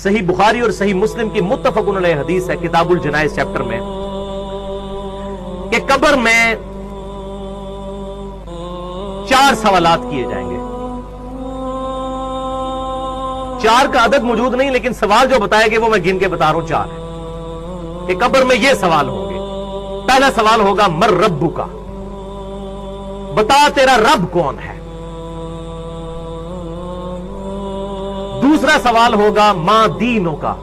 صحیح بخاری اور صحیح مسلم کی متفقن علیہ حدیث ہے کتاب الجنائز چیپٹر میں کہ قبر میں 4 سوالات کیے جائیں گے. 4 کا عدد موجود نہیں لیکن سوال جو بتائے گے وہ میں گن کے بتا رہا ہوں 4 ہے کہ قبر میں یہ سوال ہوں گے. پہلا سوال ہوگا مر ربو کا، بتا تیرا رب کون ہے. دوسرا سوال ہوگا ماں دینوں کا،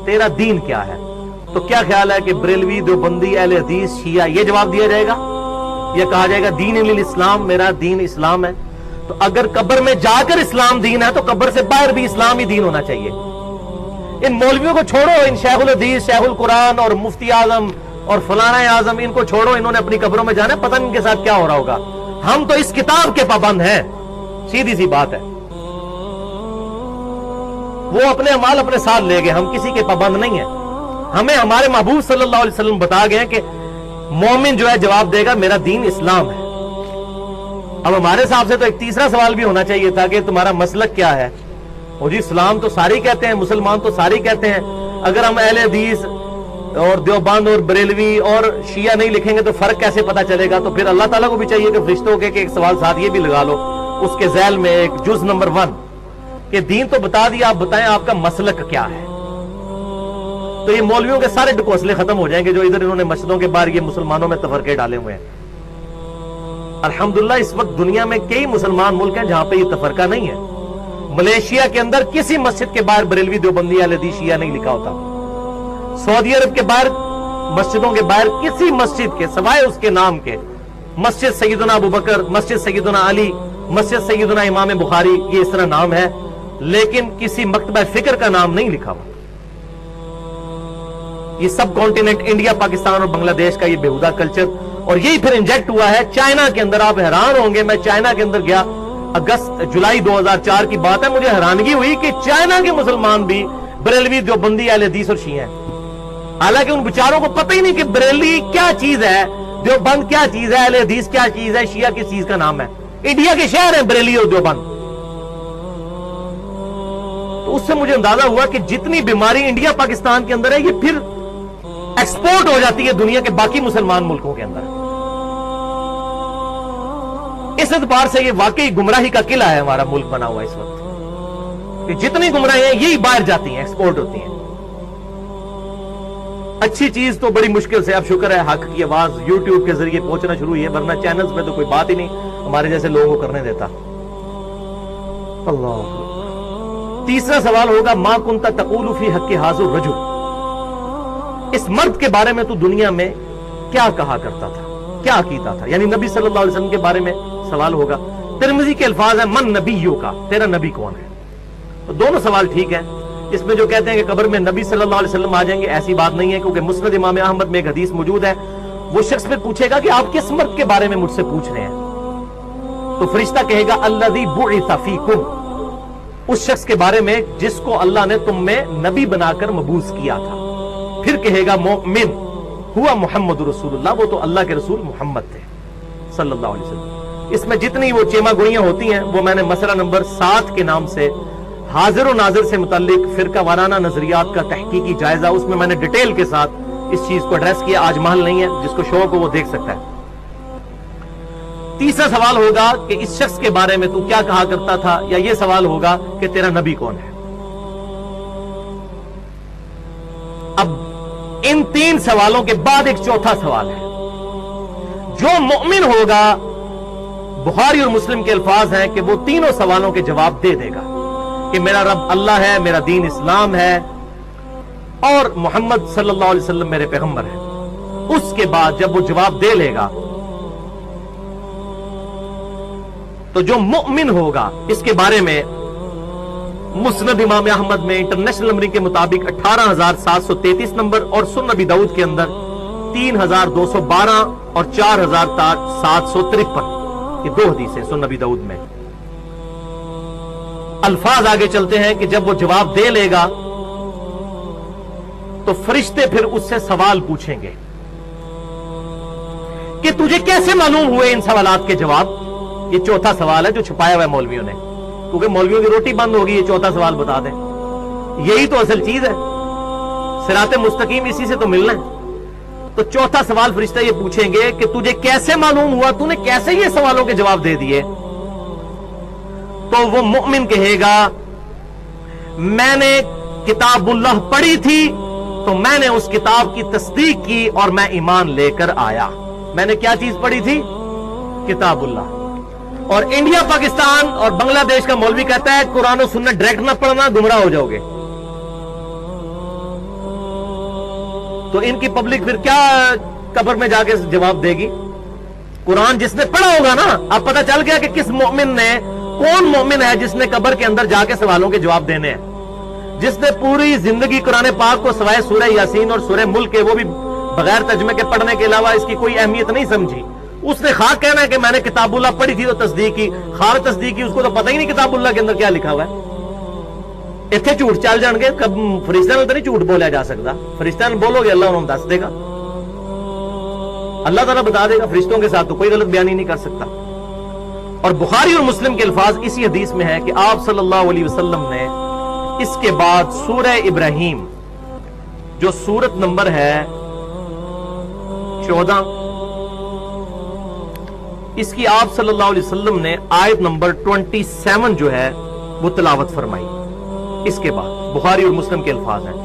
تیرا دین کیا ہے. تو کیا خیال ہے کہ بریلوی دیوبندی اہل حدیث شیعہ یہ جواب دیا جائے گا یا کہا جائے گا دین الاسلام، میرا دین اسلام ہے. تو اگر قبر میں جا کر اسلام دین ہے تو قبر سے باہر بھی اسلام ہی دین ہونا چاہیے. ان مولویوں کو چھوڑو، ان شیخ الحدیث، شیخ القرآن اور مفتی اعظم اور فلانا اعظم، ان کو چھوڑو، انہوں نے اپنی قبروں میں جانا ہے، پتہ نہیں ان کے ساتھ کیا ہو رہا ہوگا. ہم تو اس کتاب کے پابند ہیں، سیدھی سی بات ہے. وہ اپنے اعمال اپنے ساتھ لے گئے، ہم کسی کے پابند نہیں ہیں. ہمیں ہمارے محبوب صلی اللہ علیہ وسلم بتا گئے کہ مومن جو ہے جواب دے گا میرا دین اسلام ہے. اب ہمارے حساب سے تو ایک تیسرا سوال بھی ہونا چاہیے تھا کہ تمہارا مسلک کیا ہے. وہ جی اسلام تو سارے کہتے ہیں، مسلمان تو سارے کہتے ہیں. اگر ہم اہل حدیث اور دیوبند اور بریلوی اور شیعہ نہیں لکھیں گے تو فرق کیسے پتا چلے گا. تو پھر اللہ تعالیٰ کو بھی چاہیے کہ فرشتوں کے ایک سوال ساتھ یہ بھی لگا لو اس کے ذیل میں ایک جز نمبر 1 کہ دین تو بتا دیا، آپ بتائیں آپ کا مسلک کیا ہے. تو یہ مولویوں کے سارے ڈکوسلے ختم ہو جائیں گے جو ادھر انہوں نے مسجدوں کے باہر یہ مسلمانوں میں تفرقے ڈالے ہوئے ہیں. الحمدللہ اس وقت دنیا میں کئی مسلمان ملک ہیں جہاں پہ یہ تفرقہ نہیں ہے. ملیشیا کے اندر کسی مسجد کے باہر بریلوی دیوبندی اہل حدیث شیعہ نہیں لکھا ہوتا. سعودی عرب کے باہر مسجدوں کے باہر کسی مسجد کے سوائے اس کے نام کے مسجد سیدنا ابوبکر، مسجد سیدنا علی، مسجد سیدنا امام بخاری، یہ اس طرح نام ہے لیکن کسی مکتبہ فکر کا نام نہیں لکھا ہوا. یہ سب کانٹیننٹ انڈیا، پاکستان اور بنگلہ دیش کا یہ بےہودہ کلچر، اور یہی پھر انجیکٹ ہوا ہے چائنا کے اندر. آپ حیران ہوں گے، میں چائنا کے اندر گیا، جولائی 2004 کی بات ہے. مجھے حیرانگی ہوئی کہ چائنا کے مسلمان بھی بریلوی دیوبندی اہل حدیث اور شیعہ ہیں. حالانکہ ان بیچاروں کو پتہ ہی نہیں کہ بریلوی کیا چیز ہے، دیوبند کیا چیز ہے، اہل حدیث کیا چیز ہے، شیعہ کس چیز کا نام ہے. انڈیا کے شہر ہیں بریلی اور دیوبند. تو اس سے مجھے اندازہ ہوا کہ جتنی بیماری انڈیا پاکستان کے اندر ہے یہ پھر ایکسپورٹ ہو جاتی ہے دنیا کے باقی مسلمان ملکوں کے اندر. اس اعتبار سے یہ واقعی گمراہی کا قلعہ ہے ہمارا ملک بنا ہوا اس وقت کہ جتنی گمراہی ہیں یہی باہر جاتی ہیں، ایکسپورٹ ہوتی ہیں. اچھی چیز تو بڑی مشکل سے، اب شکر ہے حق کی آواز یوٹیوب کے ذریعے پہنچنا شروع ہوئی ہے، ورنہ چینلز میں تو کوئی بات ہی نہیں ہمارے جیسے لوگوں کو کرنے دیتا. اللہ. تیسرا سوال ہوگا ما کنت تقول فی حق ھذا الرجل، اس مرد کے بارے میں تو دنیا میں کیا کہا کرتا تھا، کیا عقیدہ تھا. یعنی نبی صلی اللہ علیہ وسلم کے بارے میں سوال ہوگا. ترمذی کے الفاظ ہیں من نبیوں کا، تیرا نبی کون ہے. تو دونوں سوال ٹھیک ہے. اس میں جو کہتے ہیں کہ قبر میں نبی صلی اللہ علیہ وسلم آ جائیں گے، ایسی بات نہیں ہے کیونکہ مسند امام احمد میں ایک حدیث موجود ہے. وہ شخص پھر پوچھے گا کہ آپ کس مرد کے بارے میں مجھ سے پوچھ رہے ہیں. تو فرشتہ کہے گا الذی بعث فیکم، اس شخص کے بارے میں جس کو اللہ نے تم میں نبی بنا کر مبعوث کیا تھا. پھر کہے گا مومن ہوا محمد رسول اللہ، وہ تو اللہ کے رسول محمد تھے صلی اللہ علیہ وسلم. اس میں جتنی وہ چیما گوئیاں ہوتی ہیں وہ میں نے مسئلہ نمبر 7 کے نام سے حاضر و ناظر سے متعلق فرقہ وارانہ نظریات کا تحقیقی جائزہ، اس میں نے ڈیٹیل کے ساتھ اس چیز کو ایڈریس کیا. آج محل نہیں ہے، جس کو شوق ہو وہ دیکھ سکتا ہے. تیسرا سوال ہوگا کہ اس شخص کے بارے میں تو کیا کہا کرتا تھا، یا یہ سوال ہوگا کہ تیرا نبی کون ہے. اب ان 3 سوالوں کے بعد ایک چوتھا سوال ہے. جو مومن ہوگا، بخاری اور مسلم کے الفاظ ہیں کہ وہ تینوں سوالوں کے جواب دے دے گا کہ میرا رب اللہ ہے، میرا دین اسلام ہے اور محمد صلی اللہ علیہ وسلم میرے پیغمبر ہیں. اس کے بعد جب وہ جواب دے لے گا تو جو مؤمن ہوگا اس کے بارے میں مسند امام احمد میں انٹرنیشنل نمبرنگ کے مطابق 18,733 نمبر اور سنن نبی داؤد کے اندر 3,212 اور 4,753، یہ 2 حدیثیں سنن نبی داؤد میں. الفاظ آگے چلتے ہیں کہ جب وہ جواب دے لے گا تو فرشتے پھر اس سے سوال پوچھیں گے کہ تجھے کیسے معلوم ہوئے ان سوالات کے جواب. یہ چوتھا سوال ہے جو چھپایا ہوا ہے مولویوں نے، کیونکہ مولویوں کی روٹی بند ہوگی. یہ چوتھا سوال بتا دیں یہی تو اصل چیز ہے، صراط مستقیم اسی سے تو ملنا ہے۔ تو چوتھا سوال فرشتہ یہ پوچھیں گے کہ تجھے کیسے معلوم ہوا، تو نے کیسے یہ سوالوں کے جواب دے دیے؟ تو وہ مومن کہے گا میں نے کتاب اللہ پڑھی تھی تو میں نے اس کتاب کی تصدیق کی اور میں ایمان لے کر آیا۔ میں نے کیا چیز پڑھی تھی؟ کتاب اللہ۔ اور انڈیا، پاکستان اور بنگلہ دیش کا مولوی کہتا ہے قرآن و سنت ڈائریکٹ نہ پڑھنا، گمراہ ہو جاؤ گے۔ تو ان کی پبلک پھر کیا قبر میں جا کے جواب دے گی؟ قرآن جس نے پڑھا ہوگا نا، اب پتہ چل گیا کہ کس مومن نے، کون مومن ہے جس نے قبر کے اندر جا کے سوالوں کے جواب دینے ہیں، جس نے پوری زندگی قرآن پاک کو سوائے سورہ یاسین اور سورہ ملک کے، وہ بھی بغیر ترجمے کے پڑھنے کے علاوہ اس کی کوئی اہمیت نہیں سمجھی۔ اس نے خواہ کہنا ہے کہ میں نے کتاب اللہ پڑھی تھی تو تصدیق کی، خواہ تصدیق کی، اس کو تو پتہ ہی نہیں کتاب اللہ کے اندر کیا لکھا ہوا ہے۔ اتنے جھوٹ چل جان گے، کب فرشتہ نے تو نہیں جھوٹ بولیا جا سکتا، فرشتہ نے بولو گے اللہ انہوں دس دے گا، اللہ تعالیٰ بتا دے گا۔ فرشتوں کے ساتھ تو کوئی غلط بیانی نہیں کر سکتا۔ اور بخاری اور مسلم کے الفاظ اسی حدیث میں ہے کہ آپ صلی اللہ علیہ وسلم نے اس کے بعد سورہ ابراہیم جو سورت نمبر ہے 14، اس کی آپ صلی اللہ علیہ وسلم نے آیت نمبر 27 جو ہے وہ تلاوت فرمائی۔ اس کے بعد بخاری اور مسلم کے الفاظ ہیں،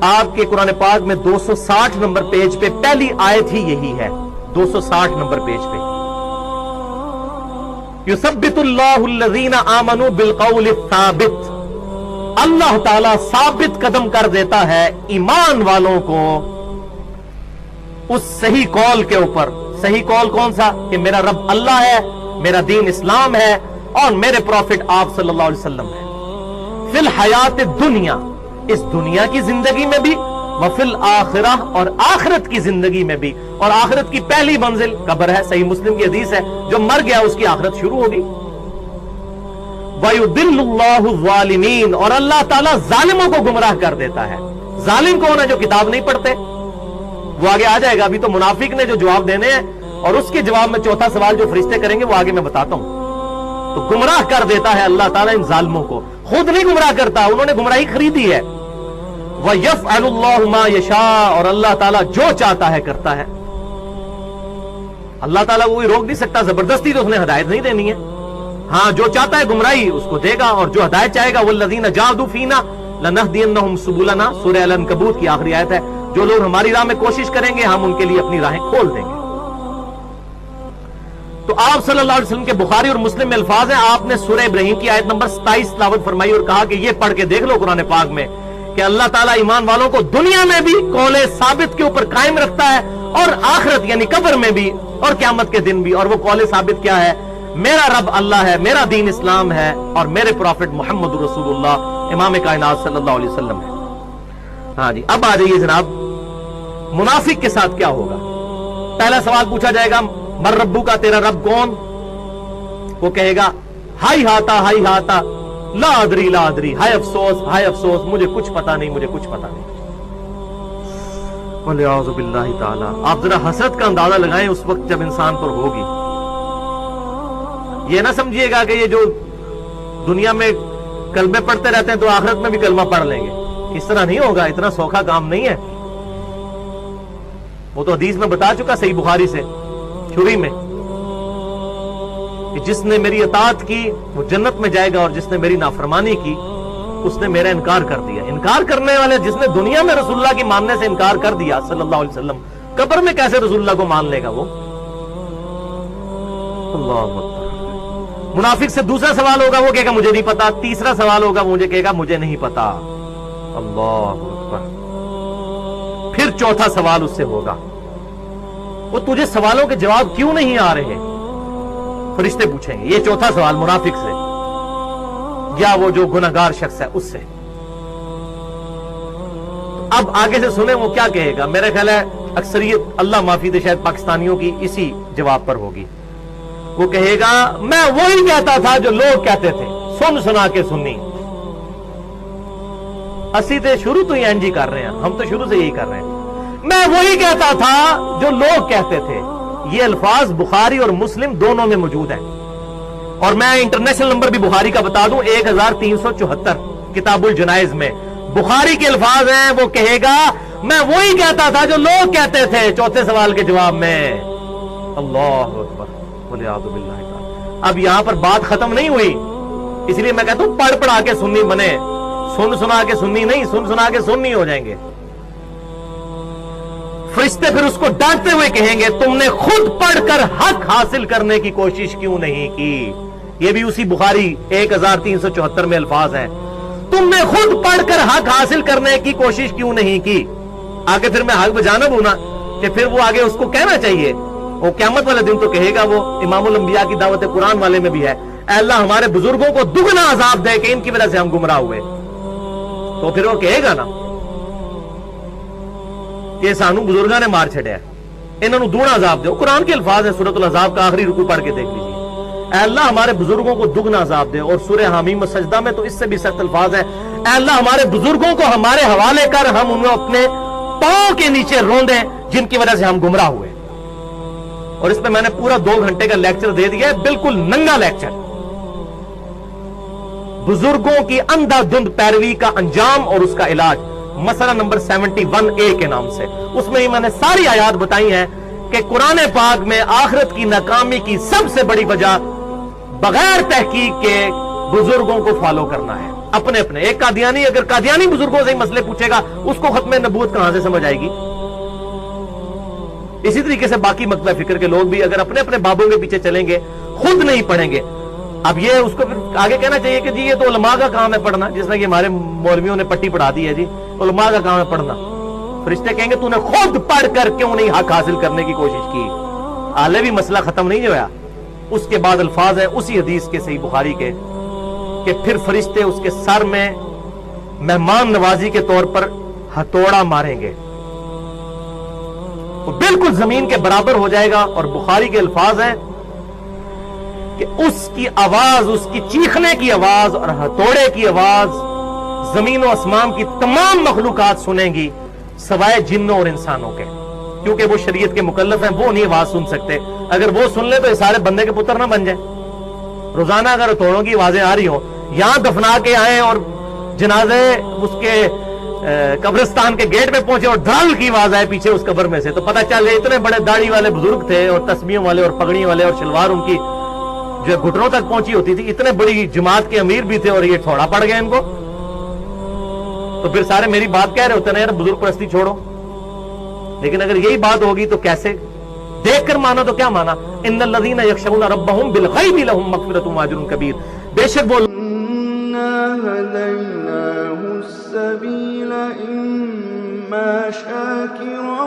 آپ کے قرآن پاک میں 260 نمبر پیج پہ پہلی آیت ہی یہی ہے، 260 نمبر پیج پہ، یثبت اللہ الذین آمنوا بالقول الثابت، اللہ تعالیٰ ثابت قدم کر دیتا ہے ایمان والوں کو اس صحیح قول کے اوپر۔ صحیح قول کون سا؟ کہ میرا رب اللہ ہے، میرا دین اسلام ہے، اور میرے پروفٹ آپ صلی اللہ علیہ وسلم ہے۔ فی الحیات دنیا، اس دنیا کی زندگی میں بھی، وفی الآخرہ، اور آخرت کی زندگی میں بھی۔ اور آخرت کی پہلی منزل قبر ہے، صحیح مسلم کی حدیث ہے، جو مر گیا اس کی آخرت شروع ہوگی۔ وَيُضِلُّ اللَّهُ الظَّالِمِينَ، اور اللہ تعالیٰ ظالموں کو گمراہ کر دیتا ہے۔ ظالم کون ہے؟ جو کتاب نہیں پڑھتے، وہ آگے آ جائے گا۔ ابھی تو منافق نے جو جواب دینے ہیں، اور اس کے جواب میں چوتھا سوال جو فرشتے کریں گے وہ آگے میں بتاتا ہوں۔ تو گمراہ کر دیتا ہے اللہ تعالیٰ ان ظالموں کو، خود نہیں گمراہ کرتا، انہوں نے گمراہی خریدی ہے۔ وَيَفْعَلُ اللَّهُ مَا يَشَاءُ، اور اللہ تعالیٰ جو چاہتا ہے کرتا ہے۔ اللہ تعالیٰ کوئی روک نہیں سکتا، زبردستی تو اس نے ہدایت نہیں دینی ہے۔ ہاں جو چاہتا ہے گمراہی اس کو دے گا، اور جو ہدایت چاہے گا وَالَّذِينَ جَاهَدُوا فِينَا لَنَهْدِيَنَّهُمْ سُبُلَنَا، سورہ العنکبوت کی آخری آیت ہے۔ جو لوگ ہماری راہ میں کوشش کریں گے ہم ان کے لیے اپنی راہیں کھول دیں گے۔ تو آپ صلی اللہ علیہ وسلم کے بخاری اور مسلم میں الفاظ ہیں، آپ نے سورہ ابراہیم کی آیت نمبر 27 تلاوت فرمائی اور کہا کہ یہ پڑھ کے دیکھ لو قرآن پاک میں کہ اللہ تعالیٰ ایمان والوں کو دنیا میں بھی قول ثابت کے اوپر قائم رکھتا ہے، اور آخرت یعنی قبر میں بھی، اور قیامت کے دن بھی۔ اور وہ قول ثابت کیا ہے؟ میرا رب اللہ ہے، میرا دین اسلام ہے، اور میرے پروفٹ محمد رسول اللہ امام کائنات صلی اللہ علیہ وسلم ہے۔ ہاں جی، اب آ جائیے جناب، منافق کے ساتھ کیا ہوگا؟ پہلا سوال پوچھا جائے گا مر ربو کا، تیرا رب کون؟ وہ کہے گا ہائی ہاتا لا ادری لا ادری، ہائے افسوس مجھے کچھ پتا نہیں، مجھے کچھ پتا نہیں۔ وَلِعَوْذُ بِاللَّهِ تعالی۔ آپ ذرا حسرت کا اندازہ لگائیں اس وقت جب انسان پر ہوگی۔ یہ نہ سمجھیے گا کہ یہ جو دنیا میں کلمے پڑھتے رہتے ہیں تو آخرت میں بھی کلمہ پڑھ لیں گے، اس طرح نہیں ہوگا، اتنا سوکھا کام نہیں ہے۔ وہ تو حدیث میں بتا چکا صحیح بخاری سے شروع میں کہ جس نے میری اطاعت کی وہ جنت میں جائے گا، اور جس نے میری نافرمانی کی اس نے میرا انکار کر دیا۔ انکار کرنے والے، جس نے دنیا میں رسول اللہ کی ماننے سے انکار کر دیا صلی اللہ علیہ وسلم، قبر میں کیسے رسول اللہ کو مان لے گا وہ؟ اللہ اکبر۔ منافق سے دوسرا سوال ہوگا، وہ کہے گا مجھے نہیں پتا۔ تیسرا سوال ہوگا، مجھے کہے گا مجھے نہیں پتا۔ اللہ اکبر۔ پھر چوتھا سوال اس سے ہوگا، وہ تجھے سوالوں کے جواب کیوں نہیں آ رہے؟ فرشتے پوچھیں گے یہ چوتھا سوال منافق سے، یا وہ جو گناہگار شخص ہے اس سے۔ اب آگے سے سنیں وہ کیا کہے گا۔ میرا خیال ہے اکثریت اللہ معافی دے شاید پاکستانیوں کی اسی جواب پر ہوگی۔ وہ کہے گا میں وہی کہتا تھا جو لوگ کہتے تھے، سن سنا کے سنی۔ اسی تے شروع تو یہ انجی کر رہے ہیں، ہم تو شروع سے یہی کر رہے ہیں۔ میں وہی کہتا تھا جو لوگ کہتے تھے۔ یہ الفاظ بخاری اور مسلم دونوں میں موجود ہیں، اور میں انٹرنیشنل نمبر بھی بخاری کا بتا دوں 1374، کتاب الجنائز میں بخاری کے الفاظ ہیں، وہ کہے گا میں وہی کہتا تھا جو لوگ کہتے تھے چوتھے سوال کے جواب میں۔ اللہ اکبر والعیاذ باللہ تعالی۔ اب یہاں پر بات ختم نہیں ہوئی، اس لیے میں کہتا ہوں پڑھ پڑھا کے سنی بنے، سن سنا کے سنی نہیں، سن سنا کے سننی ہو جائیں گے۔ فرشتے پھر اس کو ڈانٹتے ہوئے کہیں گے تم نے خود پڑھ کر حق حاصل کرنے کی کوشش کیوں نہیں کی؟ یہ بھی اسی بخاری 1374 میں الفاظ ہیں، تم نے خود پڑھ کر حق حاصل کرنے کی کوشش کیوں نہیں کی؟ آگے پھر میں حق بجانب ہوں نا کہ پھر وہ آگے اس کو کہنا چاہیے، وہ قیامت والے دن تو کہے گا، وہ امام الانبیاء کی دعوت قرآن والے میں بھی ہے، اے اللہ ہمارے بزرگوں کو دگنا عذاب دے کہ ان کی وجہ سے ہم گمراہ ہوئے۔ تو پھر وہ کہے گا نا کہ سانو بزرگاں نے مار چھڑیا، انہوں نے دگنا عذاب دے۔ قرآن کے الفاظ ہیں، سورۃ الاحزاب کا آخری رکوع پڑھ کے دیکھ لیجیے، اے اللہ ہمارے بزرگوں کو دگنا عذاب دے۔ اور سورہ حمیم و سجدہ میں تو اس سے بھی سخت الفاظ ہیں، اے اللہ ہمارے بزرگوں کو ہمارے حوالے کر، ہم انہیں اپنے پاؤں کے نیچے روندیں جن کی وجہ سے ہم گمراہ ہوئے۔ اور اس پہ میں نے پورا 2 گھنٹے کا لیکچر دے دیا ہے، بالکل ننگا لیکچر، بزرگوں کی اندھا دھند پیروی کا انجام اور اس کا علاج، مسئلہ نمبر 71A کے نام سے۔ اس میں ہی میں نے ساری آیات بتائی ہیں کہ قرآن پاک میں آخرت کی ناکامی کی سب سے بڑی وجہ بغیر تحقیق کے بزرگوں کو فالو کرنا ہے اپنے اپنے۔ ایک قادیانی اگر قادیانی بزرگوں سے ہی مسئلے پوچھے گا، اس کو ختم نبوت کہاں سے سمجھ آئے گی؟ اسی طریقے سے باقی مکتبہ فکر کے لوگ بھی اگر اپنے اپنے بابوں کے پیچھے چلیں گے، خود نہیں پڑھیں گے، اب یہ اس کو پھر آگے کہنا چاہیے کہ جی یہ تو علماء کا کام ہے پڑھنا، جس طرح کہ ہمارے مولویوں نے پٹی پڑھا دی ہے، جی علماء کا کام ہے پڑھنا۔ فرشتے کہیں گے تو نے خود پڑھ کر کیوں نہیں حق حاصل کرنے کی کوشش کی؟ آلے بھی مسئلہ ختم نہیں ہوا۔ اس کے بعد الفاظ ہیں اسی حدیث کے صحیح بخاری کے کہ پھر فرشتے اس کے سر میں مہمان نوازی کے طور پر ہتھوڑا ماریں گے، وہ بالکل زمین کے برابر ہو جائے گا۔ اور بخاری کے الفاظ ہیں کہ اس کی آواز، اس کی چیخنے کی آواز اور ہتھوڑے کی آواز زمین و آسمان کی تمام مخلوقات سنیں گی سوائے جنوں اور انسانوں کے، کیونکہ وہ شریعت کے مکلف ہیں، وہ نہیں آواز سن سکتے۔ اگر وہ سن لے تو یہ سارے بندے کے پتر نہ بن جائیں۔ روزانہ اگر ہتھوڑوں کی آوازیں آ رہی ہوں، یہاں دفنا کے آئیں اور جنازے اس کے قبرستان کے گیٹ پہ پہنچے اور دھڑل کی آواز آئے پیچھے اس قبر میں سے، تو پتہ چل جائے اتنے بڑے داڑھی والے بزرگ تھے اور تسبیحوں والے اور پگڑیوں والے اور شلوار ان کی جو گھٹنوں تک پہنچی ہوتی تھی، اتنے بڑی جماعت کے امیر بھی تھے اور یہ تھوڑا پڑ گیا ان کو۔ تو پھر سارے میری بات کہہ رہے ہوتے ہیں یار بزرگ پرستی چھوڑو، لیکن اگر یہی بات ہوگی تو کیسے؟ دیکھ کر مانا تو کیا مانا؟ ان الذین یخشون ربهم بالغیب لهم مغفرۃ واجر کبیر، بے شک وہ هديناه السبيل إما شاكرا